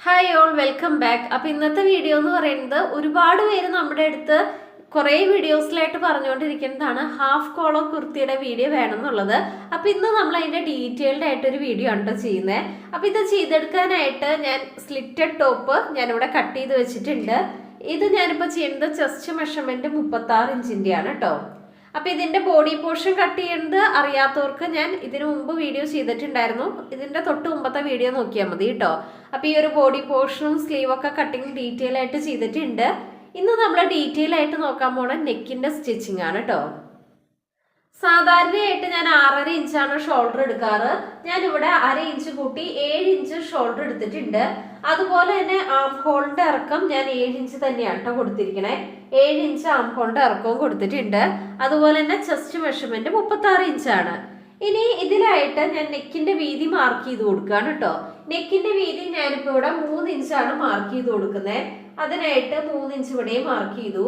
Hi all welcome back. അപ്പോൾ ഇന്നത്തെ video എന്ന് പറയുന്നത് ഒരുപാട് പേര് നമ്മുടെ അടുത്ത് കുറേ വീഡിയോസിലായിട്ട് പറഞ്ഞുകൊണ്ടിരിക്കുന്നതാണ് ഹാഫ് കോളർ കുർത്തിയുടെ വീഡിയോ വേണമെന്നുള്ളത്. അപ്പോൾ ഇന്ന് നമ്മൾ അതിൻ്റെ ഡീറ്റെയിൽഡ് ആയിട്ടൊരു വീഡിയോ ആണ് ചെയ്യുന്നത്. അപ്പോൾ ഇത് ചെയ്തെടുക്കാനായിട്ട് ഞാൻ സ്ലിറ്റഡ് ടോപ്പ് ഞാനിവിടെ കട്ട് ചെയ്ത് വെച്ചിട്ടുണ്ട്. ഇത് ഞാനിപ്പോൾ ചെയ്യുന്നത് ചെസ്റ്റ് മെഷർമെൻറ്റ് 36 ഇഞ്ചിൻ്റെയാണ് കേട്ടോ. അപ്പോൾ ഇതിൻ്റെ ബോഡി പോർഷൻ കട്ട് ചെയ്യുന്നത് അറിയാത്തവർക്ക് ഞാൻ ഇതിനു മുമ്പ് വീഡിയോ ചെയ്തിട്ടുണ്ടായിരുന്നു. ഇതിൻ്റെ തൊട്ട് മുമ്പത്തെ വീഡിയോ നോക്കിയാൽ മതി കേട്ടോ. അപ്പോൾ ഈ ഒരു ബോഡി പോർഷനും സ്ലീവൊക്കെ കട്ടിങ് ഡീറ്റെയിൽ ആയിട്ട് ചെയ്തിട്ടുണ്ട്. ഇന്ന് നമ്മൾ ഡീറ്റെയിൽ ആയിട്ട് നോക്കാൻ പോണ നെക്കിൻ്റെ സ്റ്റിച്ചിങ് ആണ് കേട്ടോ. സാധാരണയായിട്ട് ഞാൻ 6.5 ഇഞ്ചാണ് ഷോൾഡർ എടുക്കാറ്. ഞാനിവിടെ 1/2 ഇഞ്ച് കൂട്ടി 7 ഇഞ്ച് ഷോൾഡർ എടുത്തിട്ടുണ്ട്. അതുപോലെ തന്നെ ആം ഹോളിന്റെ ഇറക്കം ഞാൻ 7 ഇഞ്ച് തന്നെയാണ് കേട്ടോ കൊടുത്തിരിക്കണേ. 7 ഇഞ്ച് ആം ഹോളിന്റെ ഇറക്കവും കൊടുത്തിട്ടുണ്ട്. അതുപോലെ തന്നെ ചെസ്റ്റ് മെഷർമെന്റ് 36 ഇഞ്ചാണ്. ഇനി ഇതിലായിട്ട് ഞാൻ നെക്കിന്റെ വീതി മാർക്ക് ചെയ്ത് കൊടുക്കുകയാണ് കേട്ടോ. നെക്കിന്റെ വീതി ഞാനിപ്പോൾ ഇവിടെ 3 ഇഞ്ചാണ് മാർക്ക് ചെയ്ത് കൊടുക്കുന്നത്. അതിനായിട്ട് 3 ഇഞ്ച് ഇവിടെയും മാർക്ക് ചെയ്തു.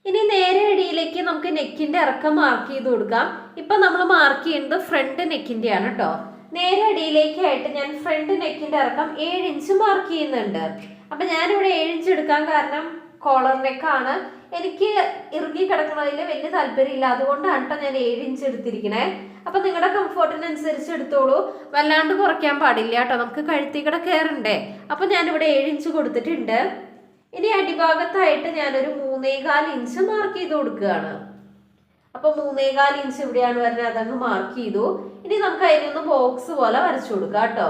ഇനി നേരെ അടിയിലേക്ക് നമുക്ക് നെക്കിന്റെ ഇറക്കം മാർക്ക് ചെയ്ത് കൊടുക്കാം. ഇപ്പൊ നമ്മൾ മാർക്ക് ചെയ്യുന്നത് ഫ്രണ്ട് നെക്കിന്റെയാണ് കേട്ടോ. നേരെ അടിയിലേക്കായിട്ട് ഞാൻ ഫ്രണ്ട് നെക്കിന്റെ ഇറക്കം 7 ഇഞ്ച് മാർക്ക് ചെയ്യുന്നുണ്ട്. അപ്പൊ ഞാനിവിടെ 7 ഇഞ്ച് എടുക്കാൻ കാരണം കോളർ നെക്കാണ്. എനിക്ക് ഇറുകി കിടക്കുന്നതിൽ വലിയ താല്പര്യമില്ല, അതുകൊണ്ടാണ് കേട്ടോ ഞാൻ 7 ഇഞ്ച് എടുത്തിരിക്കണേ. അപ്പൊ നിങ്ങളുടെ കംഫോർട്ടിനനുസരിച്ച് എടുത്തോളൂ, വല്ലാണ്ട് കുറയ്ക്കാൻ പാടില്ല കേട്ടോ, നമുക്ക് കഴുത്തിക്കട കയറണ്ടേ. അപ്പൊ ഞാനിവിടെ 7 ഇഞ്ച് കൊടുത്തിട്ടുണ്ട്. ഇനി അടിഭാഗത്തായിട്ട് ഞാനൊരു 3.25 ഇഞ്ച് മാർക്ക് ചെയ്ത് കൊടുക്കുകയാണ്. അപ്പൊ 3.25 ഇഞ്ച് ഇവിടെയാണ് വരുന്നത്, അതങ്ങ് മാർക്ക് ചെയ്തു. ഇനി നമുക്ക് അതിനൊന്ന് ബോക്സ് പോലെ വരച്ചു കൊടുക്കാം കേട്ടോ.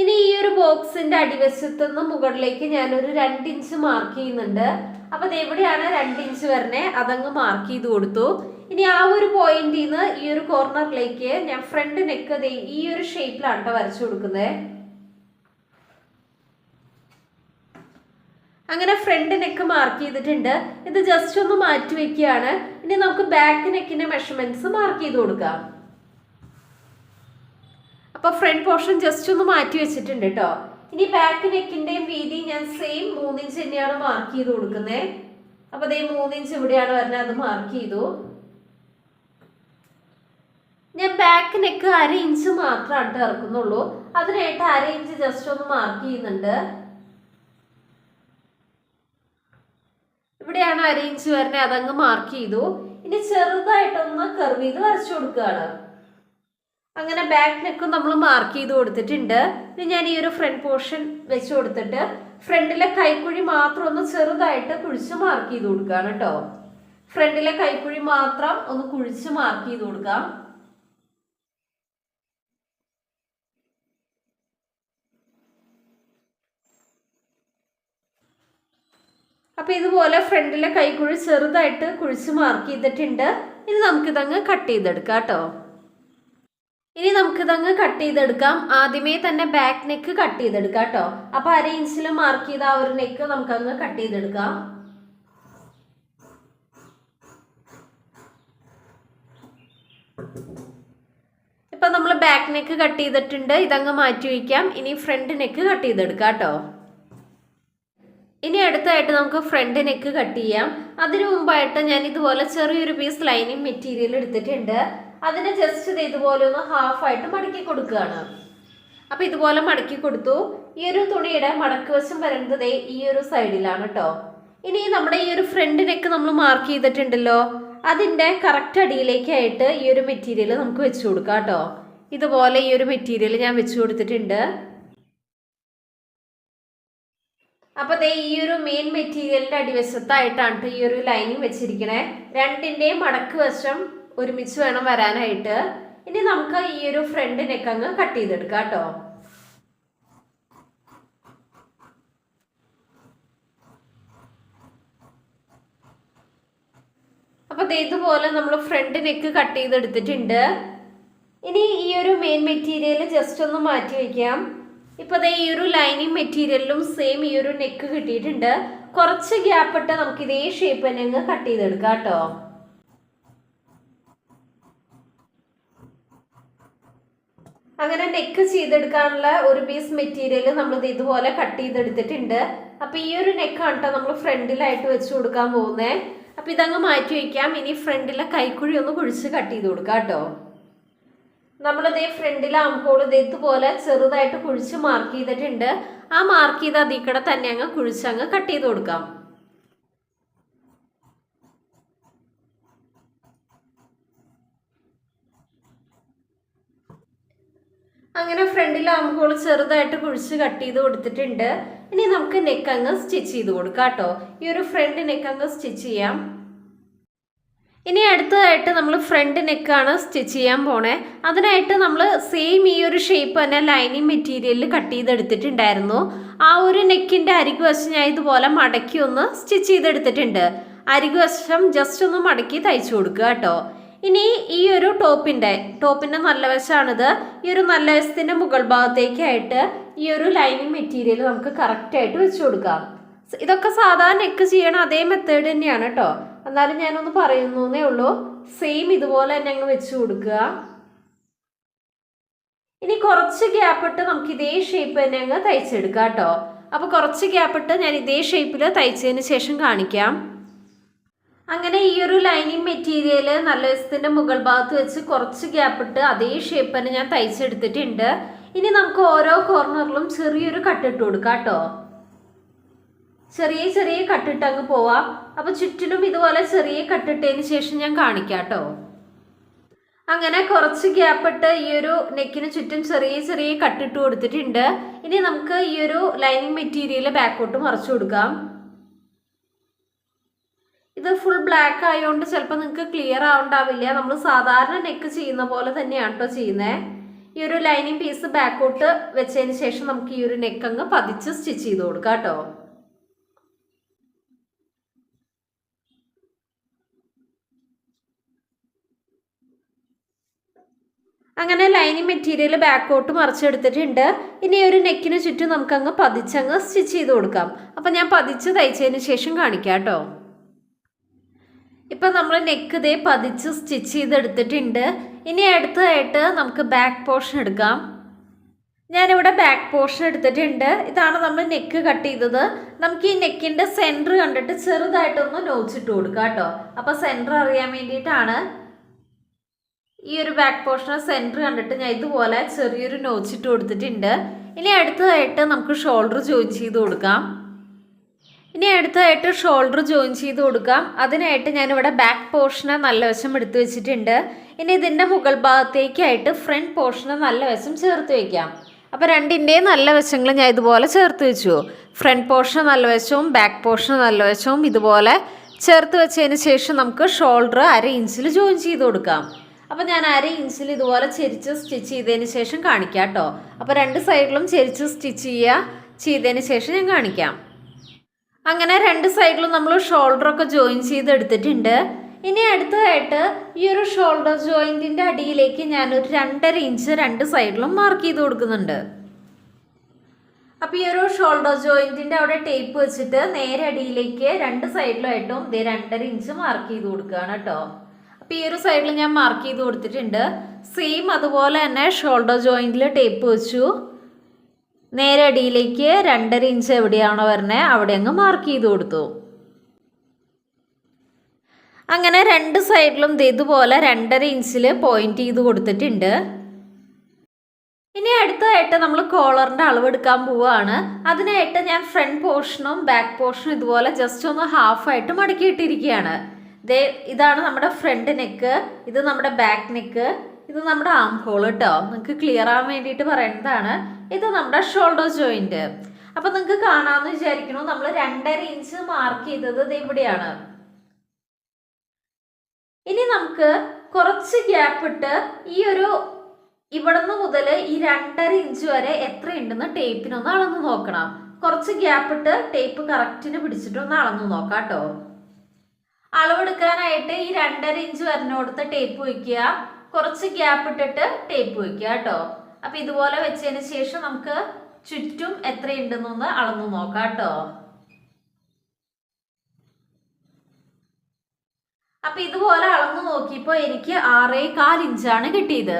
ഇനി ഈ ഒരു ബോക്സിന്റെ അടിവശത്ത് നിന്ന് മുകളിലേക്ക് ഞാനൊരു 2 ഇഞ്ച് മാർക്ക് ചെയ്യുന്നുണ്ട്. അപ്പൊ അത് എവിടെയാണ് 2 ഇഞ്ച് വരണേ അതങ്ങ് മാർക്ക് ചെയ്ത് കൊടുത്തു. ഇനി ആ ഒരു പോയിന്റിൽ നിന്ന് ഈ ഒരു കോർണറിലേക്ക് ഞാൻ ഫ്രണ്ട് നെക്ക് ഈ ഒരു ഷേപ്പിലാണ് കേട്ടോ വരച്ചു കൊടുക്കുന്നത്. അങ്ങനെ ഫ്രണ്ട് നെക്ക് മാർക്ക് ചെയ്തിട്ടുണ്ട്. ഇത് ജസ്റ്റ് ഒന്ന് മാറ്റി വെക്കുകയാണ്. ഇനി നമുക്ക് ബാക്ക് നെക്കിന്റെ മെഷർമെന്റ്സ് മാർക്ക് ചെയ്ത് കൊടുക്കാം. അപ്പൊ ഫ്രണ്ട് പോർഷൻ ജസ്റ്റ് ഒന്ന് മാറ്റി വെച്ചിട്ടുണ്ട് കേട്ടോ. ഇനി ബാക്ക് നെക്കിന്റെയും വീതി ഞാൻ സെയിം 3 ഇഞ്ച് തന്നെയാണ് മാർക്ക് ചെയ്ത് കൊടുക്കുന്നത്. അപ്പൊ അതേ 3 ഇഞ്ച് ഇവിടെയാണ് വരുന്നത്, അത് മാർക്ക് ചെയ്തു. ഞാൻ ബാക്ക് നെക്ക് 1/2 ഇഞ്ച് മാത്രമാണ് ഇറക്കുന്നുള്ളൂ. അതിനായിട്ട് 1/2 ഇഞ്ച് ജസ്റ്റ് ഒന്ന് മാർക്ക് ചെയ്യുന്നുണ്ട്. ഇവിടെയാണ് 1/2 ഇഞ്ച് വരുന്നത്, അതങ്ങ് മാർക്ക് ചെയ്തു. ഇനി ചെറുതായിട്ടൊന്ന് കർവ് ചെയ്ത് വരച്ചു കൊടുക്കുകയാണ്. അങ്ങനെ ബാക്ക് നെക്കും നമ്മൾ മാർക്ക് ചെയ്ത് കൊടുത്തിട്ടുണ്ട്. ഇനി ഞാൻ ഈ ഒരു ഫ്രണ്ട് പോർഷൻ വെച്ച് കൊടുത്തിട്ട് ഫ്രണ്ടിലെ കൈക്കുഴി മാത്രം ഒന്ന് ചെറുതായിട്ട് കുഴിച്ച് മാർക്ക് ചെയ്ത് കൊടുക്കുകയാണ് കേട്ടോ. ഫ്രണ്ടിലെ കൈക്കുഴി മാത്രം ഒന്ന് കുഴിച്ച് മാർക്ക് ചെയ്ത് കൊടുക്കാം. അപ്പൊ ഇതുപോലെ ഫ്രണ്ടിലെ കൈക്കുഴി ചെറുതായിട്ട് കുഴിച്ച് മാർക്ക് ചെയ്തിട്ടുണ്ട്. ഇനി നമുക്കിതങ്ങ് കട്ട് ചെയ്തെടുക്കാം കേട്ടോ. ആദ്യമേ തന്നെ ബാക്ക് നെക്ക് കട്ട് ചെയ്തെടുക്കാം കേട്ടോ. അപ്പൊ 1/2 ഇഞ്ചിൽ മാർക്ക് ചെയ്ത ആ ഒരു നെക്ക് നമുക്കങ്ങ് കട്ട് ചെയ്തെടുക്കാം. ഇപ്പൊ നമ്മൾ ബാക്ക് നെക്ക് കട്ട് ചെയ്തിട്ടുണ്ട്. ഇതങ്ങ് മാറ്റി വയ്ക്കാം. ഇനി ഫ്രണ്ട് നെക്ക് കട്ട് ചെയ്തെടുക്കാം കേട്ടോ. ഇനി അടുത്തായിട്ട് നമുക്ക് ഫ്രണ്ട് നെക്ക് കട്ട് ചെയ്യാം. അതിനു മുമ്പായിട്ട് ഞാൻ ഇതുപോലെ ചെറിയൊരു പീസ് ലൈനിങ് മെറ്റീരിയൽ എടുത്തിട്ടുണ്ട്. അതിനെ ജസ്റ്റ് ഇതുപോലെ ഒന്ന് ഹാഫായിട്ട് മടക്കി കൊടുക്കുകയാണ്. അപ്പൊ ഇതുപോലെ മടക്കി കൊടുത്തു. ഈ ഒരു തുണിയുടെ മടക്ക് വശം വരുന്നത് ഈ ഒരു സൈഡിലാണ് കേട്ടോ. ഇനി നമ്മുടെ ഈ ഒരു ഫ്രണ്ട് നെക്ക് നമ്മൾ മാർക്ക് ചെയ്തിട്ടുണ്ടല്ലോ, അതിന്റെ കറക്റ്റ് അടിയിലേക്കായിട്ട് ഈ ഒരു മെറ്റീരിയൽ നമുക്ക് വെച്ച് കൊടുക്കാം കേട്ടോ. ഇതുപോലെ ഈ ഒരു മെറ്റീരിയൽ ഞാൻ വെച്ച് കൊടുത്തിട്ടുണ്ട്. അപ്പൊ ഈ ഒരു മെയിൻ മെറ്റീരിയലിന്റെ അടിവശത്തായിട്ടാണ് ഈ ഒരു ലൈനിങ് വെച്ചിരിക്കണേ. രണ്ടിന്റെയും മടക്ക് വശം ഒരുമിച്ച് വേണം വരാനായിട്ട്. ഇനി നമുക്ക് ഈ ഒരു ഫ്രണ്ട് നെക്ക് അങ്ങ് കട്ട് ചെയ്തെടുക്കാം കേട്ടോ. അപ്പൊ ഇതുപോലെ നമ്മൾ ഫ്രണ്ട് നെക്ക് കട്ട് ചെയ്തെടുത്തിട്ടുണ്ട്. ഇനി ഈ ഒരു മെയിൻ മെറ്റീരിയൽ ജസ്റ്റ് ഒന്ന് മാറ്റി വയ്ക്കാം. ഇപ്പൊ ഈ ഒരു ലൈനിങ് മെറ്റീരിയലിലും സെയിം ഈ ഒരു നെക്ക് കിട്ടിയിട്ടുണ്ട്. കുറച്ച് ഗ്യാപ്പ് ഇട്ട് നമുക്ക് ഇതേ ഷേപ്പ് തന്നെ അങ്ങ് കട്ട് ചെയ്തെടുക്കാം കേട്ടോ. അങ്ങനെ നെക്ക് ചെയ്തെടുക്കാനുള്ള ഒരു പീസ് മെറ്റീരിയൽ നമ്മൾ ഇതുപോലെ കട്ട് ചെയ്തെടുത്തിട്ടുണ്ട്. അപ്പൊ ഈ ഒരു നെക്കാണ് കേട്ടോ നമ്മൾ ഫ്രണ്ടിലായിട്ട് വെച്ച് കൊടുക്കാൻ പോകുന്നത്. അപ്പം ഇതങ്ങ് മാറ്റി വയ്ക്കാം. ഇനി ഫ്രണ്ടിലെ കൈക്കുഴി ഒന്ന് കുഴിച്ച് കട്ട് ചെയ്ത് കൊടുക്കാം കേട്ടോ. നമ്മളിതേ ഫ്രണ്ടിലെ ആംഹോൾ ഇതുപോലെ ചെറുതായിട്ട് കുഴിച്ച് മാർക്ക് ചെയ്തിട്ടുണ്ട്. ആ മാർക്ക് ചെയ്ത് അതിൽ കൂടെ തന്നെ അങ്ങ് കുഴിച്ചങ്ങ് കട്ട് ചെയ്ത് കൊടുക്കാം. അങ്ങനെ ഫ്രണ്ടിലെ ആംഹോൾ ചെറുതായിട്ട് കുഴിച്ച് കട്ട് ചെയ്ത് കൊടുത്തിട്ടുണ്ട്. ഇനി നമുക്ക് നെക്ക് അങ്ങ് സ്റ്റിച്ച് ചെയ്ത് കൊടുക്കാം കേട്ടോ. ഈ ഒരു ഫ്രണ്ട് നെക്ക് അങ്ങ് സ്റ്റിച്ച് ചെയ്യാം. ഇനി അടുത്തതായിട്ട് നമ്മൾ ഫ്രണ്ട് നെക്കാണ് സ്റ്റിച്ച് ചെയ്യാൻ പോണേ. അതിനായിട്ട് നമ്മൾ സെയിം ഈ ഒരു ഷേപ്പ് തന്നെ ലൈനിങ് മെറ്റീരിയലിൽ കട്ട് ചെയ്തെടുത്തിട്ടുണ്ടായിരുന്നു. ആ ഒരു നെക്കിൻ്റെ അരികുവശം ഞാൻ ഇതുപോലെ മടക്കി ഒന്ന് സ്റ്റിച്ച് ചെയ്തെടുത്തിട്ടുണ്ട്. അരികുവശം ജസ്റ്റ് ഒന്ന് മടക്കി തയ്ച്ചു കൊടുക്കുക കേട്ടോ. ഇനി ഈ ഒരു ടോപ്പിൻ്റെ നല്ല വശമാണിത്. ഈ ഒരു നല്ല വശത്തിൻ്റെ മുകൾ ഭാഗത്തേക്കായിട്ട് ഈ ഒരു ലൈനിങ് മെറ്റീരിയൽ നമുക്ക് കറക്റ്റായിട്ട് വെച്ച് കൊടുക്കാം. ഇതൊക്കെ സാധാരണ നെക്ക് ചെയ്യണ അതേ മെത്തേഡ് തന്നെയാണ് കേട്ടോ. എന്നാലും ഞാനൊന്ന് പറയുന്നേ ഉള്ളൂ. സെയിം ഇതുപോലെ തന്നെ അങ്ങ് വെച്ച് കൊടുക്കുക. ഇനി കുറച്ച് ഗ്യാപ്പ് ഇട്ട് നമുക്ക് ഇതേ ഷേപ്പ് തന്നെ അങ്ങ് തയ്ച്ചെടുക്കാം കേട്ടോ. അപ്പോൾ കുറച്ച് ഗ്യാപ്പ് ഇട്ട് ഞാൻ ഇതേ ഷേപ്പിൽ തയ്ച്ചതിന് ശേഷം കാണിക്കാം. അങ്ങനെ ഈ ഒരു ലൈനിങ് മെറ്റീരിയൽ നല്ല വശത്തിൻ്റെ മുകൾ ഭാഗത്ത് വെച്ച് കുറച്ച് ഗ്യാപ്പ് ഇട്ട് അതേ ഷേപ്പ് തന്നെ ഞാൻ തയ്ച്ചെടുത്തിട്ടുണ്ട്. ഇനി നമുക്ക് ഓരോ കോർണറിലും ചെറിയൊരു കട്ടിട്ട് കൊടുക്കാം കേട്ടോ. ചെറിയ കട്ടിട്ട് അങ്ങ് പോവാം. അപ്പോൾ ചുറ്റിലും ഇതുപോലെ ചെറിയ കട്ടിട്ടതിന് ശേഷം ഞാൻ കാണിക്കാം കേട്ടോ. അങ്ങനെ കുറച്ച് ഗ്യാപ്പ് ഇട്ട് ഈ ഒരു നെക്കിന് ചുറ്റും ചെറിയ കട്ടിട്ട് കൊടുത്തിട്ടുണ്ട്. ഇനി നമുക്ക് ഈ ഒരു ലൈനിങ് മെറ്റീരിയൽ ബാക്കോട്ട് മറിച്ചു കൊടുക്കാം. ഇത് ഫുൾ ബ്ലാക്ക് ആയതുകൊണ്ട് ചിലപ്പോൾ നിങ്ങൾക്ക് ക്ലിയർ ആവണ്ടാവില്ല. നമ്മൾ സാധാരണ നെക്ക് ചെയ്യുന്ന പോലെ തന്നെയാണ് കേട്ടോ ചെയ്യുന്നത്. ഈ ഒരു ലൈനിങ് പീസ് ബാക്കോട്ട് വെച്ചതിന് ശേഷം നമുക്ക് ഈ ഒരു നെക്ക് അങ്ങ് പതിച്ച് സ്റ്റിച്ച് ചെയ്ത് കൊടുക്കാം കേട്ടോ. അങ്ങനെ ലൈനിങ് മെറ്റീരിയൽ ബാക്കോട്ട് മറിച്ചെടുത്തിട്ടുണ്ട്. ഇനി ഒരു നെക്കിന് ചുറ്റും നമുക്കങ്ങ് പതിച്ചങ്ങ് സ്റ്റിച്ച് ചെയ്ത് കൊടുക്കാം. അപ്പം ഞാൻ പതിച്ച് തയ്ച്ചതിന് ശേഷം കാണിക്കാം കേട്ടോ. ഇപ്പം നമ്മൾ നെക്ക് ഇതേ പതിച്ച് സ്റ്റിച്ച് ചെയ്തെടുത്തിട്ടുണ്ട്. ഇനി അടുത്തതായിട്ട് നമുക്ക് ബാക്ക് പോർഷൻ എടുക്കാം. ഞാനിവിടെ ബാക്ക് പോർഷൻ എടുത്തിട്ടുണ്ട്. ഇതാണ് നമ്മൾ നെക്ക് കട്ട് ചെയ്തത്. നമുക്ക് ഈ നെക്കിൻ്റെ സെൻറ്റർ കണ്ടിട്ട് ചെറുതായിട്ടൊന്ന് നോച്ചിട്ട് കൊടുക്കാം കേട്ടോ. അപ്പോൾ സെൻറ്റർ അറിയാൻ വേണ്ടിയിട്ടാണ്. ഈ ഒരു ബാക്ക് പോർഷൻ സെൻറ്റർ കണ്ടിട്ട് ഞാൻ ഇതുപോലെ ചെറിയൊരു നോച്ചിട്ട് കൊടുത്തിട്ടുണ്ട്. ഇനി അടുത്തതായിട്ട് നമുക്ക് ഷോൾഡർ ജോയിൻ ചെയ്ത് കൊടുക്കാം. അതിനായിട്ട് ഞാനിവിടെ ബാക്ക് പോർഷന് നല്ല വശം എടുത്ത് വെച്ചിട്ടുണ്ട്. ഇനി ഇതിൻ്റെ മുകൾ ഭാഗത്തേക്കായിട്ട് ഫ്രണ്ട് പോർഷന് നല്ല വശം ചേർത്ത് വയ്ക്കാം. അപ്പോൾ രണ്ടിൻ്റെയും നല്ല വശങ്ങൾ ഞാൻ ഇതുപോലെ ചേർത്ത് വെച്ചു. ഫ്രണ്ട് പോർഷൻ നല്ല വശവും ബാക്ക് പോർഷൻ നല്ല വശവും ഇതുപോലെ ചേർത്ത് വെച്ചതിന് ശേഷം നമുക്ക് ഷോൾഡർ 1/2 ഇഞ്ചിൽ ജോയിൻ ചെയ്ത് കൊടുക്കാം. അപ്പോൾ ഞാൻ 1/2 ഇഞ്ചിൽ ഇതുപോലെ ചെരിച്ച് സ്റ്റിച്ച് ചെയ്തതിന് ശേഷം കാണിക്കാം കേട്ടോ. അപ്പോൾ രണ്ട് സൈഡിലും ചെരിച്ച് സ്റ്റിച്ച് ചെയ്തതിന് ശേഷം ഞാൻ കാണിക്കാം. അങ്ങനെ രണ്ട് സൈഡിലും നമ്മൾ ഷോൾഡറൊക്കെ ജോയിൻ ചെയ്തെടുത്തിട്ടുണ്ട്. ഇനി അടുത്തതായിട്ട് ഈ ഒരു ഷോൾഡർ ജോയിൻറ്റിൻ്റെ അടിയിലേക്ക് ഞാനൊരു 2.5 ഇഞ്ച് രണ്ട് സൈഡിലും മാർക്ക് ചെയ്ത് കൊടുക്കുന്നുണ്ട്. അപ്പോൾ ഈ ഒരു ഷോൾഡർ ജോയിൻറ്റിൻ്റെ അവിടെ ടേപ്പ് വെച്ചിട്ട് നേരെ അടിയിലേക്ക് രണ്ട് സൈഡിലായിട്ടും ഇതേ 2.5 ഇഞ്ച് മാർക്ക് ചെയ്ത് കൊടുക്കുകയാണ് കേട്ടോ. അപ്പോൾ ഈ ഒരു സൈഡിൽ ഞാൻ മാർക്ക് ചെയ്ത് കൊടുത്തിട്ടുണ്ട്. സെയിം അതുപോലെ തന്നെ ഷോൾഡർ ജോയിൻറ്റിൽ ടേപ്പ് വെച്ചു. നേരെ അടിയിലേക്ക് 2.5 ഇഞ്ച് എവിടെയാണോ വരുന്നത് അവിടെ അങ്ങ് മാർക്ക് ചെയ്ത് കൊടുത്തു. അങ്ങനെ രണ്ട് സൈഡിലും ഇതുപോലെ 2.5 ഇഞ്ചിൽ പോയിന്റ് ചെയ്ത് കൊടുത്തിട്ടുണ്ട്. ഇനി അടുത്തതായിട്ട് നമ്മൾ കോളറിൻ്റെ അളവെടുക്കാൻ പോവുകയാണ്. അതിനായിട്ട് ഞാൻ ഫ്രണ്ട് പോർഷനും ബാക്ക് പോർഷനും ഇതുപോലെ ജസ്റ്റ് ഒന്ന് ഹാഫായിട്ട് മടക്കിയിട്ടിരിക്കുകയാണ്. ഇതാണ് നമ്മുടെ ഫ്രണ്ട് നെക്ക്, ഇത് നമ്മുടെ ബാക്ക് നെക്ക്, ഇത് നമ്മുടെ ആം ഹോൾ കേട്ടോ. നിങ്ങൾക്ക് ക്ലിയർ ആവാൻ വേണ്ടിയിട്ട് പറയുന്നതാണ്. ഇത് നമ്മുടെ ഷോൾഡർ ജോയിൻറ്റ്. അപ്പം നിങ്ങൾക്ക് കാണാമെന്ന് വിചാരിക്കുന്നു. നമ്മൾ 2.5 ഇഞ്ച് മാർക്ക് ചെയ്തത് ഇത് ഇവിടെയാണ്. ഇനി നമുക്ക് കുറച്ച് ഗ്യാപ്പ് ഇട്ട് ഈ ഒരു ഇവിടുന്ന് മുതൽ ഈ 2.5 ഇഞ്ച് വരെ എത്ര ഉണ്ടെന്ന് ടേപ്പിനൊന്ന് അളന്ന് നോക്കണം. കുറച്ച് ഗ്യാപ്പ് ഇട്ട് ടേപ്പ് കറക്റ്റിന് പിടിച്ചിട്ടൊന്ന് അളന്ന് നോക്കാം കേട്ടോ. അളവെടുക്കാനായിട്ട് ഈ 2.5 ഇഞ്ച് വരുന്നോടത്ത് ടേപ്പ് വയ്ക്കുക. കുറച്ച് ഗ്യാപ്പ് ഇട്ടിട്ട് ടേപ്പ് വയ്ക്കുക കേട്ടോ. അപ്പം ഇതുപോലെ വെച്ചതിന് ശേഷം നമുക്ക് ചുറ്റും എത്രയുണ്ടെന്നൊന്ന് അളന്ന് നോക്കാം കേട്ടോ. അപ്പം ഇതുപോലെ അളന്ന് നോക്കിയപ്പോൾ എനിക്ക് 6.25 ഇഞ്ചാണ് കിട്ടിയത്.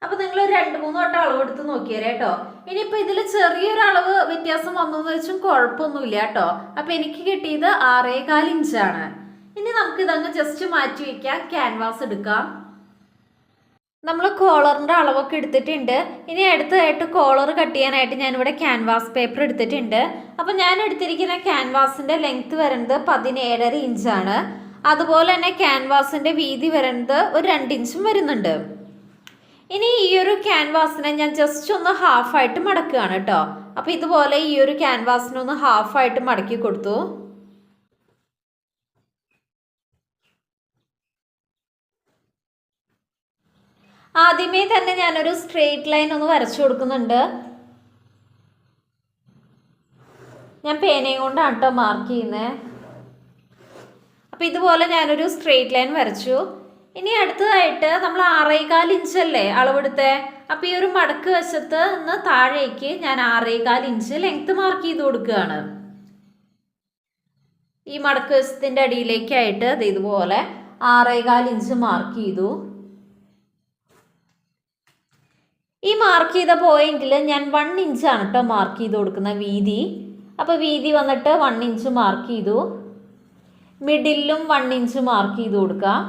അപ്പം നിങ്ങൾ 2-3 വട്ടം അളവെടുത്ത് നോക്കിയാലേ കേട്ടോ. ഇനിയിപ്പോൾ ഇതിൽ ചെറിയൊരു അളവ് വ്യത്യാസം വന്നു എന്ന് വെച്ചും കുഴപ്പമൊന്നുമില്ല കേട്ടോ. അപ്പം എനിക്ക് കിട്ടിയത് 6.25 ഇഞ്ചാണ്. ഇനി നമുക്ക് ഇതങ്ങ് ജസ്റ്റ് മാറ്റി വയ്ക്കാം. ക്യാൻവാസ് എടുക്കാം. നമ്മൾ കോളറിൻ്റെ അളവൊക്കെ എടുത്തിട്ടുണ്ട്. ഇനി അടുത്തതായിട്ട് കോളർ കട്ട് ചെയ്യാനായിട്ട് ഞാനിവിടെ ക്യാൻവാസ് പേപ്പർ എടുത്തിട്ടുണ്ട്. അപ്പോൾ ഞാൻ എടുത്തിരിക്കുന്ന ക്യാൻവാസിൻ്റെ ലെങ്ത്ത് വരുന്നത് 17.5 ഇഞ്ചാണ്. അതുപോലെ തന്നെ ക്യാൻവാസിൻ്റെ വീതി വരുന്നത് ഒരു 2 ഇഞ്ചും വരുന്നുണ്ട്. ഇനി ഈ ഒരു ക്യാൻവാസിനെ ഞാൻ ജസ്റ്റ് ഒന്ന് ഹാഫായിട്ട് മടക്കുകയാണ് കേട്ടോ. അപ്പോൾ ഇതുപോലെ ഈ ഒരു ക്യാൻവാസിനെ ഒന്ന് ഹാഫായിട്ട് മടക്കി കൊടുത്തു. ആദ്യമേ തന്നെ ഞാനൊരു സ്ട്രെയിറ്റ് ലൈൻ ഒന്ന് വരച്ചു കൊടുക്കുന്നുണ്ട്. ഞാൻ പേനയും കൊണ്ടാണ് കേട്ടോ മാർക്ക് ചെയ്യുന്നത്. അപ്പോൾ ഇതുപോലെ ഞാനൊരു സ്ട്രെയിറ്റ് ലൈൻ വരച്ചു. ഇനി അടുത്തതായിട്ട് നമ്മൾ 6.25 ഇഞ്ചല്ലേ അളവെടുത്തേ. അപ്പോൾ ഈ ഒരു മടക്ക് വശത്ത് നിന്ന് താഴേക്ക് ഞാൻ 6.25 ഇഞ്ച് ലെങ്ത്ത് മാർക്ക് ചെയ്ത് കൊടുക്കുകയാണ്. ഈ മടക്ക് വശത്തിൻ്റെ അടിയിലേക്കായിട്ട് ഇതുപോലെ 6.25 ഇഞ്ച് മാർക്ക് ചെയ്തു. ഈ മാർക്ക് ചെയ്ത പോയിന്റിൽ ഞാൻ 1 ഇഞ്ചാണ് കേട്ടോ മാർക്ക് ചെയ്ത് കൊടുക്കുന്ന വീതി. അപ്പോൾ വീതി വന്നിട്ട് 1 ഇഞ്ച് മാർക്ക് ചെയ്തു. മിഡിലും 1 ഇഞ്ച് മാർക്ക് ചെയ്ത് കൊടുക്കാം.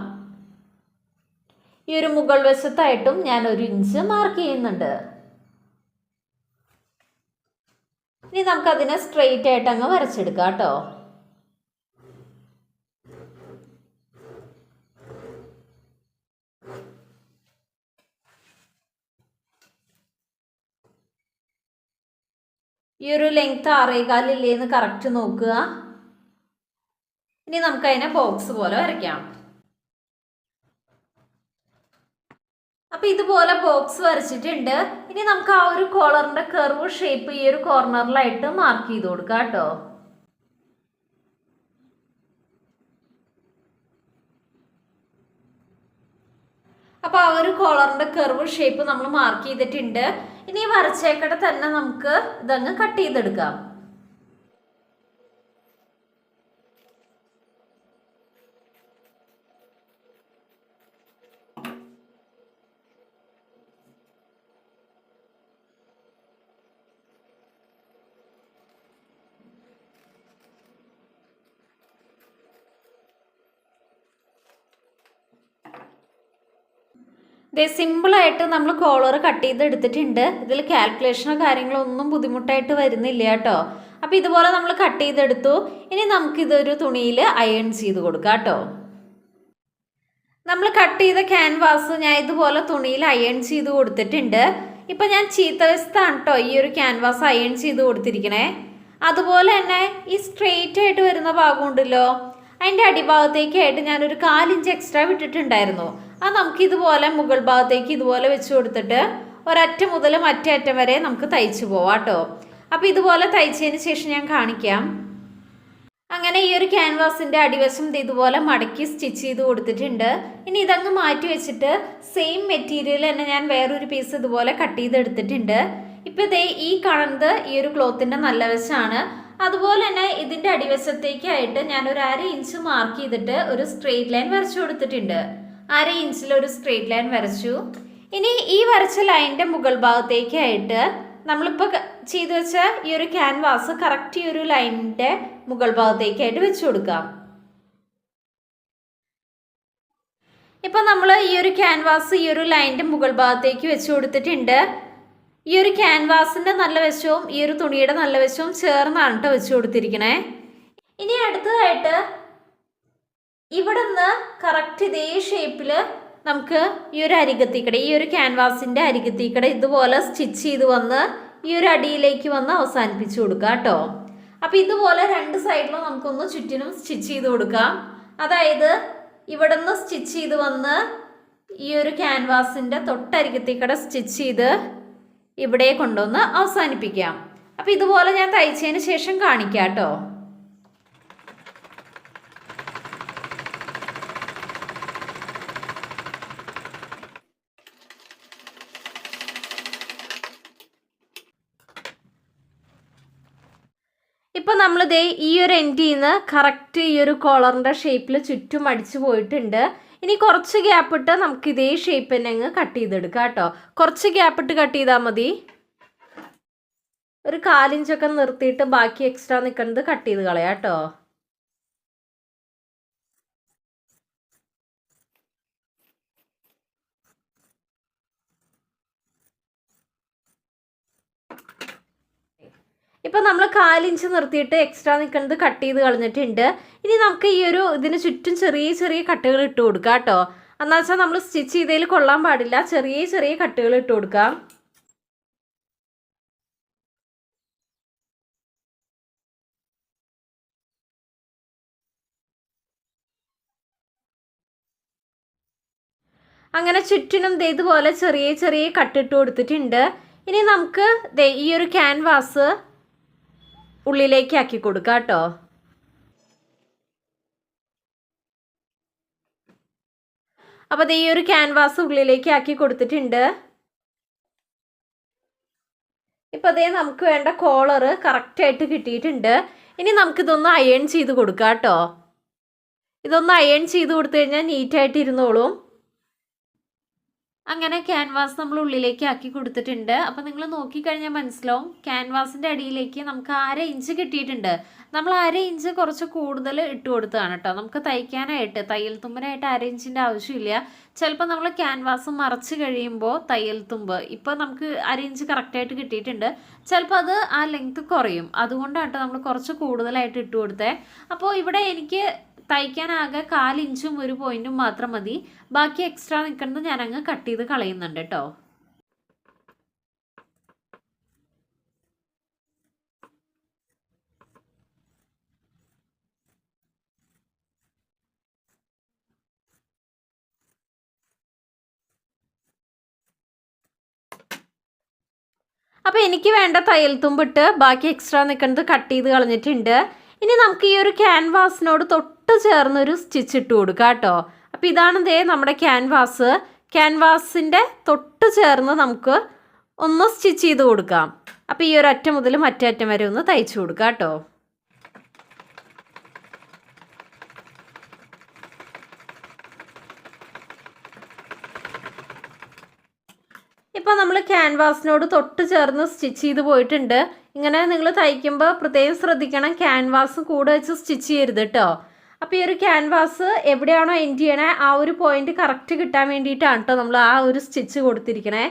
ഈ ഒരു മുകൾ വശത്തായിട്ടും ഞാൻ 1 ഇഞ്ച് മാർക്ക് ചെയ്യുന്നുണ്ട്. ഇനി നമുക്കതിനെ സ്ട്രെയിറ്റ് ആയിട്ട് അങ്ങ് വരച്ചെടുക്കാം കേട്ടോ. ഈ ഒരു ലെങ്ത്ത് 6.25 ഇല്ലേന്ന് കറക്റ്റ് നോക്കുക. ഇനി നമുക്കതിനെ ബോക്സ് പോലെ വരയ്ക്കാം. അപ്പോൾ ഇതുപോലെ ബോക്സ് വരച്ചിട്ടുണ്ട്. ഇനി നമുക്ക് ആ ഒരു കോളറിൻ്റെ കർവ് ഷേപ്പ് ഈ ഒരു കോർണറിലായിട്ട് മാർക്ക് ചെയ്ത് കൊടുക്കാം കേട്ടോ. അപ്പോൾ ആ ഒരു കോളറിൻ്റെ കർവ് ഷേപ്പ് നമ്മൾ മാർക്ക് ചെയ്തിട്ടുണ്ട്. ഇനി വരച്ചേക്കടെ തന്നെ നമുക്ക് ഇതങ്ങ് കട്ട് ചെയ്തെടുക്കാം. ഇതേ സിമ്പിളായിട്ട് നമ്മൾ കോളർ കട്ട് ചെയ്തെടുത്തിട്ടുണ്ട്. ഇതിൽ കാൽക്കുലേഷനോ കാര്യങ്ങളോ ഒന്നും ബുദ്ധിമുട്ടായിട്ട് വരുന്നില്ല കേട്ടോ. അപ്പോൾ ഇതുപോലെ നമ്മൾ കട്ട് ചെയ്തെടുത്തു. ഇനി നമുക്കിതൊരു തുണിയിൽ അയൺ ചെയ്ത് കൊടുക്കാം കേട്ടോ. നമ്മൾ കട്ട് ചെയ്ത ക്യാൻവാസ് ഞാൻ ഇതുപോലെ തുണിയിൽ അയൺ ചെയ്ത് കൊടുത്തിട്ടുണ്ട്. ഇപ്പം ഞാൻ ചീത്തവശത്താണ് കേട്ടോ ഈ ഒരു ക്യാൻവാസ് അയൺ ചെയ്ത് കൊടുത്തിരിക്കണേ. അതുപോലെ തന്നെ ഈ സ്ട്രെയിറ്റ് ആയിട്ട് വരുന്ന ഭാഗമുണ്ടല്ലോ, അതിൻ്റെ അടിഭാഗത്തേക്കായിട്ട് ഞാനൊരു 4 ഇഞ്ച് എക്സ്ട്രാ വിട്ടിട്ടുണ്ടായിരുന്നു. അത് നമുക്കിതുപോലെ മുകൾ ഭാഗത്തേക്ക് ഇതുപോലെ വെച്ച് കൊടുത്തിട്ട് ഒരറ്റം മുതൽ മറ്റേ അറ്റം വരെ നമുക്ക് തയ്ച്ചു പോവാം കേട്ടോ. അപ്പോൾ ഇതുപോലെ തയ്ച്ചതിന് ശേഷം ഞാൻ കാണിക്കാം. അങ്ങനെ ഈ ഒരു ക്യാൻവാസിൻ്റെ അടിവശം ഇതുപോലെ മടക്കി സ്റ്റിച്ച് ചെയ്ത് കൊടുത്തിട്ടുണ്ട്. ഇനി ഇതങ്ങ് മാറ്റി വെച്ചിട്ട് സെയിം മെറ്റീരിയൽ തന്നെ ഞാൻ വേറൊരു പീസ് ഇതുപോലെ കട്ട് ചെയ്തെടുത്തിട്ടുണ്ട്. ഇപ്പോൾ ഇതേ ഈ കാണുന്നത് ഈ ഒരു ക്ലോത്തിൻ്റെ നല്ല വശമാണ്. അതുപോലെ തന്നെ ഇതിൻ്റെ അടിവശത്തേക്കായിട്ട് ഞാനൊരു 1/2 ഇഞ്ച് മാർക്ക് ചെയ്തിട്ട് ഒരു സ്ട്രെയിറ്റ് ലൈൻ വരച്ചു കൊടുത്തിട്ടുണ്ട്. 1/2 ഇഞ്ചിലൊരു സ്ട്രെയിറ്റ് ലൈൻ വരച്ചു. ഇനി ഈ വരച്ച ലൈനിൻ്റെ മുകൾ ഭാഗത്തേക്കായിട്ട് നമ്മളിപ്പോൾ ചെയ്തു വെച്ച ഈ ഒരു ക്യാൻവാസ് കറക്റ്റ് ഈ ഒരു ലൈനിൻ്റെ മുകൾ ഭാഗത്തേക്കായിട്ട് വെച്ച് കൊടുക്കാം. ഇപ്പം നമ്മൾ ഈ ഒരു ക്യാൻവാസ് ഈ ഒരു ലൈനിൻ്റെ മുകൾ ഭാഗത്തേക്ക് വെച്ച് കൊടുത്തിട്ടുണ്ട്. ഈ ഒരു ക്യാൻവാസിൻ്റെ നല്ല വശവും ഈ ഒരു തുണിയുടെ നല്ല വശവും ചേർന്നാണ് കേട്ടോ വെച്ച് കൊടുത്തിരിക്കണേ. ഇനി അടുത്തതായിട്ട് ഇവിടെ നിന്ന് കറക്റ്റ് ഇതേ ഷേപ്പിൽ നമുക്ക് ഈ ഒരു അരികത്തിക്കട ഈ ഒരു ക്യാൻവാസിൻ്റെ അരികത്തിക്കട ഇതുപോലെ സ്റ്റിച്ച് ചെയ്ത് വന്ന് ഈ ഒരു അടിയിലേക്ക് വന്ന് അവസാനിപ്പിച്ച് കൊടുക്കുക കേട്ടോ. അപ്പോൾ ഇതുപോലെ 2 സൈഡിലും നമുക്കൊന്ന് ചുറ്റിനും സ്റ്റിച്ച് ചെയ്ത് കൊടുക്കാം. അതായത് ഇവിടെ നിന്ന് സ്റ്റിച്ച് ചെയ്ത് വന്ന് ഈ ഒരു ക്യാൻവാസിൻ്റെ തൊട്ടരികത്തിക്കട സ്റ്റിച്ച് ചെയ്ത് ഇവിടെ കൊണ്ടുവന്ന് അവസാനിപ്പിക്കാം. അപ്പോൾ ഇതുപോലെ ഞാൻ തയ്ച്ചതിന് ശേഷം കാണിക്കാം കേട്ടോ. ഇപ്പോൾ നമ്മളിതേ ഈ ഒരു എൻഡിൽ നിന്ന് കറക്റ്റ് ഈ ഒരു കോളറിൻ്റെ ഷേപ്പിൽ ചുറ്റും അടിച്ചു പോയിട്ടുണ്ട്. ഇനി കുറച്ച് ഗ്യാപ്പ് ഇട്ട് നമുക്ക് ഇതേ ഷേപ്പ് തന്നെ അങ്ങ് കട്ട് ചെയ്തെടുക്കാം കേട്ടോ. കുറച്ച് ഗ്യാപ്പ് ഇട്ട് കട്ട് ചെയ്താൽ മതി. ഒരു 4 ഇഞ്ചൊക്കെ നിർത്തിയിട്ട് ബാക്കി എക്സ്ട്രാ നിൽക്കുന്നത് കട്ട് ചെയ്ത് കളയാം കേട്ടോ. നമ്മൾ 1/4 ഇഞ്ച് നിർത്തിയിട്ട് എക്സ്ട്രാ നിൽക്കുന്നത് കട്ട് ചെയ്ത് കളഞ്ഞിട്ടുണ്ട്. ഇനി നമുക്ക് ഈ ഒരു ഇതിന് ചുറ്റും ചെറിയ ചെറിയ കട്ടുകൾ ഇട്ട് കൊടുക്കാം കേട്ടോ. എന്നാ വെച്ചാൽ നമ്മൾ സ്റ്റിച്ച് ചെയ്തതിൽ കൊള്ളാൻ പാടില്ല, ചെറിയ ചെറിയ കട്ടുകൾ ഇട്ട് കൊടുക്കാം. അങ്ങനെ ചുറ്റിനും ഇതുപോലെ ചെറിയ ചെറിയ കട്ടിട്ട് കൊടുത്തിട്ടുണ്ട്. ഇനി നമുക്ക് ഈ ഒരു ക്യാൻവാസ് ഉള്ളിലേക്ക് ആക്കി കൊടുക്കാം കേട്ടോ. അപ്പോൾ ഈ ഒരു ക്യാൻവാസ് ഉള്ളിലേക്ക് ആക്കി കൊടുത്തിട്ടുണ്ട്. ഇപ്പോൾ നമുക്ക് വേണ്ട കോളർ കറക്റ്റായിട്ട് കിട്ടിയിട്ടുണ്ട്. ഇനി നമുക്കിതൊന്ന് അയൺ ചെയ്ത് കൊടുക്കാം കേട്ടോ. ഇതൊന്ന് അയൺ ചെയ്ത് കൊടുത്തു കഴിഞ്ഞാൽ നീറ്റായിട്ട് ഇരുന്നോളും. അങ്ങനെ ക്യാൻവാസ് നമ്മൾ ഉള്ളിലേക്ക് ആക്കി കൊടുത്തിട്ടുണ്ട്. അപ്പോൾ നിങ്ങൾ നോക്കിക്കഴിഞ്ഞാൽ മനസ്സിലാവും ക്യാൻവാസിൻ്റെ അടിയിലേക്ക് നമുക്ക് 1/2 ഇഞ്ച് കിട്ടിയിട്ടുണ്ട്. നമ്മൾ 1/2 ഇഞ്ച് കുറച്ച് കൂടുതൽ ഇട്ട് കൊടുത്തതാണ് കേട്ടോ. നമുക്ക് തയ്ക്കാനായിട്ട് തയ്യൽ തുമ്പിനായിട്ട് 1/2 ഇഞ്ചിൻ്റെ ആവശ്യമില്ല. ചിലപ്പോൾ നമ്മൾ ക്യാൻവാസ് മറച്ച് കഴിയുമ്പോൾ തയ്യൽ തുമ്പ് ഇപ്പോൾ നമുക്ക് 1/2 ഇഞ്ച് കറക്റ്റായിട്ട് കിട്ടിയിട്ടുണ്ട്. ചിലപ്പോൾ അത് ആ ലെങ്ത് കുറയും. അതുകൊണ്ടാണ് നമ്മൾ കുറച്ച് കൂടുതലായിട്ട് ഇട്ട് കൊടുത്തത്. അപ്പോൾ ഇവിടെ എനിക്ക് തയ്ക്കാനാകെ 1/4 ഇഞ്ചും 1 പോയിന്റും മാത്രം മതി. ബാക്കി എക്സ്ട്രാ നിൽക്കുന്നത് ഞാനങ്ങ് കട്ട് ചെയ്ത് കളയുന്നുണ്ട് കേട്ടോ. അപ്പോൾ എനിക്ക് വേണ്ട തയ്യൽ തുമ്പിട്ട് ബാക്കി എക്സ്ട്രാ നിൽക്കുന്നത് കട്ട് ചെയ്ത് കളഞ്ഞിട്ടുണ്ട്. ഇനി നമുക്ക് ഈ ഒരു ക്യാൻവാസിനോട് തൊട്ട് ചേർന്നൊരു സ്റ്റിച്ച് ഇട്ട് കൊടുക്കാം കേട്ടോ. അപ്പോൾ ഇതാണ് നമ്മുടെ ക്യാൻവാസിൻ്റെ തൊട്ട് ചേർന്ന് നമുക്ക് ഒന്ന് സ്റ്റിച്ച് ചെയ്ത് കൊടുക്കാം. അപ്പോൾ ഈ ഒരു അറ്റം മുതൽ മറ്റേ അറ്റം വരെ ഒന്ന് തയ്ച്ചു കൊടുക്കാം കേട്ടോ. ഇപ്പോൾ നമ്മൾ ക്യാൻവാസിനോട് തൊട്ട് ചേർന്ന് സ്റ്റിച്ച് ചെയ്ത് പോയിട്ടുണ്ട്. ഇങ്ങനെ നിങ്ങൾ തയ്ക്കുമ്പോൾ പ്രത്യേകം ശ്രദ്ധിക്കണം, ക്യാൻവാസ് കൂടെ വെച്ച് സ്റ്റിച്ച് ചെയ്യരുത് കേട്ടോ. അപ്പോൾ ഈ ഒരു ക്യാൻവാസ് എവിടെയാണോ എൻഡ് ചെയ്യണേ ആ ഒരു പോയിന്റ് കറക്റ്റ് കിട്ടാൻ വേണ്ടിയിട്ടാണ് കേട്ടോ നമ്മൾ ആ ഒരു സ്റ്റിച്ച് കൊടുത്തിരിക്കണേ.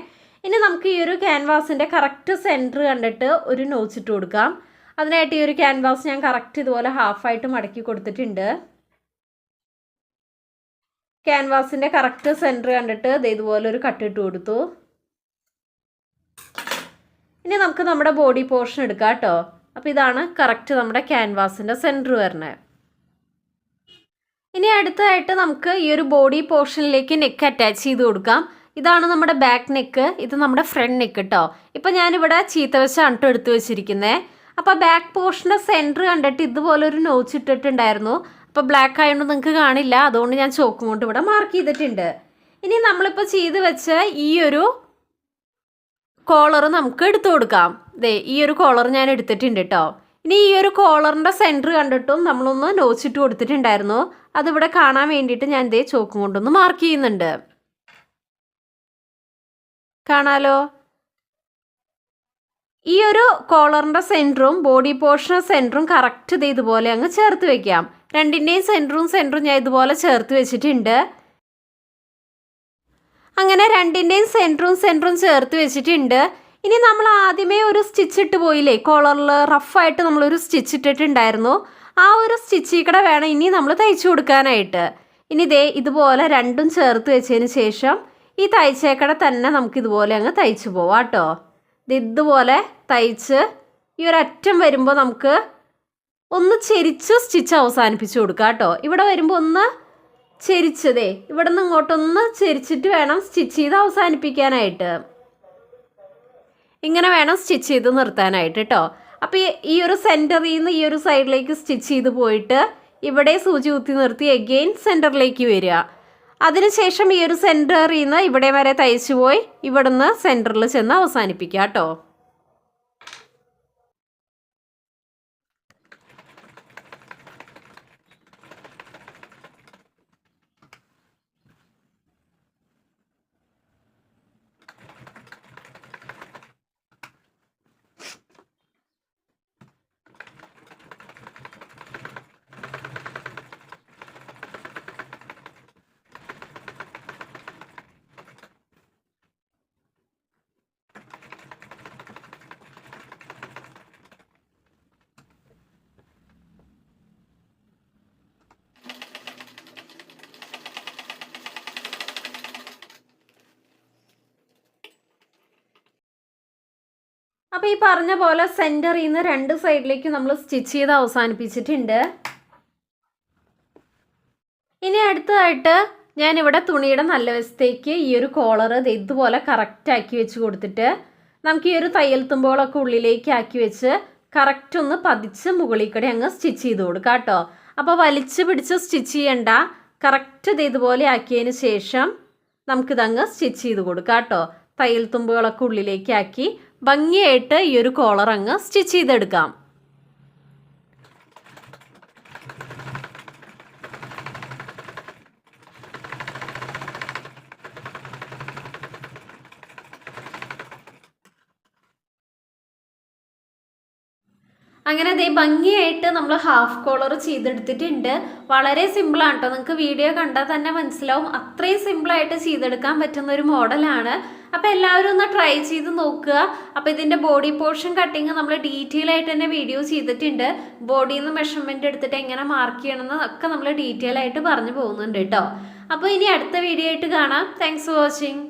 ഇനി നമുക്ക് ഈ ഒരു ക്യാൻവാസിൻ്റെ കറക്റ്റ് സെൻറ്റർ കണ്ടിട്ട് ഒരു നോച്ച് ഇട്ട് കൊടുക്കാം. അതിനായിട്ട് ഈ ഒരു ക്യാൻവാസ് ഞാൻ കറക്റ്റ് ഇതുപോലെ ഹാഫായിട്ട് മടക്കി കൊടുത്തിട്ടുണ്ട്. ക്യാൻവാസിൻ്റെ കറക്റ്റ് സെൻറ്റർ കണ്ടിട്ട് ഇതുപോലെ ഒരു കട്ട് ഇട്ട് കൊടുത്തു. ഇനി നമുക്ക് നമ്മുടെ ബോഡി പോർഷൻ എടുക്കാം കേട്ടോ. അപ്പോൾ ഇതാണ് കറക്റ്റ് നമ്മുടെ ക്യാൻവാസിൻ്റെ സെൻറ്റർ വരുന്നത്. ഇനി അടുത്തതായിട്ട് നമുക്ക് ഈ ഒരു ബോഡി പോർഷനിലേക്ക് നെക്ക് അറ്റാച്ച് ചെയ്ത് കൊടുക്കാം. ഇതാണ് നമ്മുടെ ബാക്ക് നെക്ക്, ഇത് നമ്മുടെ ഫ്രണ്ട് നെക്ക് കേട്ടോ. ഇപ്പോൾ ഞാനിവിടെ ചീത്തവശമാണ് കേട്ടോ എടുത്ത് വെച്ചിരിക്കുന്നത്. അപ്പോൾ ബാക്ക് പോർഷൻ്റെ സെൻറ്റർ കണ്ടിട്ട് ഇതുപോലെ ഒരു നോച്ച് ഇട്ടിട്ടുണ്ടായിരുന്നു. അപ്പോൾ ബ്ലാക്ക് ആയതുകൊണ്ട് നിങ്ങൾക്ക് കാണില്ല, അതുകൊണ്ട് ഞാൻ ചോക്കും കൊണ്ട് ഇവിടെ മാർക്ക് ചെയ്തിട്ടുണ്ട്. ഇനി നമ്മളിപ്പോൾ ചെയ്ത് വെച്ച ഈ ഒരു കോളർ നമുക്ക് എടുത്തു കൊടുക്കാം. ഈ ഒരു കോളർ ഞാൻ എടുത്തിട്ടുണ്ട് കേട്ടോ. ഇനി ഈ ഒരു കോളറിൻ്റെ സെൻറ്റർ കണ്ടിട്ടും നമ്മളൊന്ന് നോച്ചിട്ട് കൊടുത്തിട്ടുണ്ടായിരുന്നു. അതിവിടെ കാണാൻ വേണ്ടിയിട്ട് ഞാൻ ചോക്കും കൊണ്ടൊന്ന് മാർക്ക് ചെയ്യുന്നുണ്ട്. കാണാലോ? ഈ ഒരു കോളറിൻ്റെ സെൻറ്ററും ബോഡി പോർഷൻ സെൻറ്ററും കറക്റ്റ് ഇതുപോലെ അങ്ങ് ചേർത്ത് വെക്കാം. രണ്ടിൻ്റെയും സെൻറ്ററും ഞാൻ ഇതുപോലെ ചേർത്ത് വെച്ചിട്ടുണ്ട്. അങ്ങനെ രണ്ടിൻ്റെയും സെൻറ്ററും ചേർത്ത് വെച്ചിട്ടുണ്ട്. ഇനി നമ്മൾ ആദ്യമേ ഒരു സ്റ്റിച്ച് ഇട്ട് പോയില്ലേ, കോളറിൽ റഫായിട്ട് നമ്മളൊരു സ്റ്റിച്ച് ഇട്ടിട്ടുണ്ടായിരുന്നു. ആ ഒരു സ്റ്റിച്ചിൽ കൂടെ വേണം ഇനി നമ്മൾ തയ്ച്ചു കൊടുക്കാനായിട്ട്. ഇനി ഇതുപോലെ രണ്ടും ചേർത്ത് വെച്ചതിന് ശേഷം ഈ തയ്ച്ചേക്കടെ തന്നെ നമുക്കിതുപോലെ അങ്ങ് തയ്ച്ചു പോവാം കേട്ടോ. ഇതുപോലെ തയ്ച്ച് ഈ ഒരു അറ്റം വരുമ്പോൾ നമുക്ക് ഒന്ന് ചെരിച്ച് സ്റ്റിച്ച് അവസാനിപ്പിച്ച് കൊടുക്കാം കേട്ടോ. ഇവിടെ വരുമ്പോൾ ഒന്ന് ചെരിച്ചതേ ഇവിടെ നിന്ന് ഇങ്ങോട്ടൊന്ന് ചെരിച്ചിട്ട് വേണം സ്റ്റിച്ച് ചെയ്ത് അവസാനിപ്പിക്കാനായിട്ട്. ഇങ്ങനെ വേണം സ്റ്റിച്ച് ചെയ്ത് നിർത്താനായിട്ട് കേട്ടോ. അപ്പോൾ ഈ ഒരു സെൻറ്ററിൽ നിന്ന് ഈ ഒരു സൈഡിലേക്ക് സ്റ്റിച്ച് ചെയ്ത് പോയിട്ട് ഇവിടെ സൂചി കുത്തി നിർത്തി എഗെയിൻ സെൻറ്ററിലേക്ക് വരിക. അതിനുശേഷം ഈ ഒരു സെൻറ്ററിൽ നിന്ന് ഇവിടെ വരെ തയ്ച്ചു പോയി ഇവിടുന്ന് സെൻറ്ററിൽ ചെന്ന് അവസാനിപ്പിക്കുക കേട്ടോ. അപ്പോൾ ഈ പറഞ്ഞ പോലെ സെൻറ്ററിൽ നിന്ന് 2 സൈഡിലേക്ക് നമ്മൾ സ്റ്റിച്ച് ചെയ്ത് അവസാനിപ്പിച്ചിട്ടുണ്ട്. ഇനി അടുത്തതായിട്ട് ഞാനിവിടെ തുണിയുടെ നല്ല വശത്തേക്ക് ഈ ഒരു കോളർ ഇതുപോലെ കറക്റ്റാക്കി വെച്ച് കൊടുത്തിട്ട് നമുക്ക് ഈ ഒരു തയ്യൽ തുമ്പോളൊക്കെ ഉള്ളിലേക്ക് ആക്കി വെച്ച് കറക്റ്റ് ഒന്ന് പതിച്ച് മുകളിൽ കൂടെ അങ്ങ് സ്റ്റിച്ച് ചെയ്ത് കൊടുക്കാം കേട്ടോ. അപ്പോൾ വലിച്ച് പിടിച്ച് സ്റ്റിച്ച് ചെയ്യണ്ട, കറക്റ്റ് ഇതുപോലെ ആക്കിയതിന് ശേഷം നമുക്കിതങ്ങ് സ്റ്റിച്ച് ചെയ്ത് കൊടുക്കാം കേട്ടോ. തയ്യൽ തുമ്പുകളൊക്കെ ഉള്ളിലേക്ക് ആക്കി ഭംഗിയായിട്ട് ഈ ഒരു കോളർ അങ്ങ് സ്റ്റിച്ച് ചെയ്തെടുക്കാം. അങ്ങനെ അതേ ഭംഗിയായിട്ട് നമ്മൾ ഹാഫ് കോളർ ചെയ്തെടുത്തിട്ടുണ്ട്. വളരെ സിമ്പിളാണ് കേട്ടോ, നിങ്ങൾക്ക് വീഡിയോ കണ്ടാൽ തന്നെ മനസ്സിലാവും. അത്രയും സിമ്പിളായിട്ട് ചെയ്തെടുക്കാൻ പറ്റുന്ന ഒരു മോഡലാണ്. അപ്പോൾ എല്ലാവരും ഒന്ന് ട്രൈ ചെയ്ത് നോക്കുക. അപ്പോൾ ഇതിൻ്റെ ബോഡി പോർഷൻ കട്ടിങ് നമ്മൾ ഡീറ്റെയിൽ ആയിട്ട് തന്നെ വീഡിയോ ചെയ്തിട്ടുണ്ട്. ബോഡിയിൽ നിന്ന് മെഷർമെൻറ്റ് എടുത്തിട്ട് എങ്ങനെ മാർക്ക് ചെയ്യണമെന്ന് ഒക്കെ നമ്മൾ ഡീറ്റെയിൽ ആയിട്ട് പറഞ്ഞു പോകുന്നുണ്ട് കേട്ടോ. അപ്പോൾ ഇനി അടുത്ത വീഡിയോ ആയിട്ട് കാണാം. Thanks for watching.